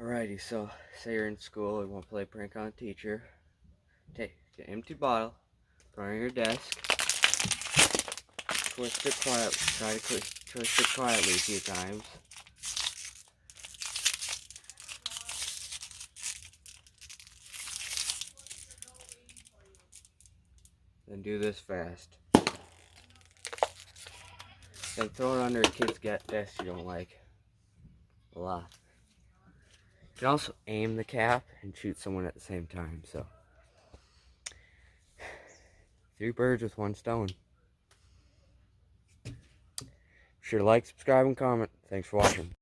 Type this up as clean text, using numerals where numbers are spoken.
Alrighty, so say you're in school and want to play a prank on a teacher. Take an empty bottle, put it on your desk, twist it quietly, try to twist it quietly a few times. Then do this fast. Then throw it under a kid's desk you don't like. Voila. You can also aim the cap and shoot someone at the same time, so 3 birds with 1 stone. Be sure to like, subscribe, and comment. Thanks for watching.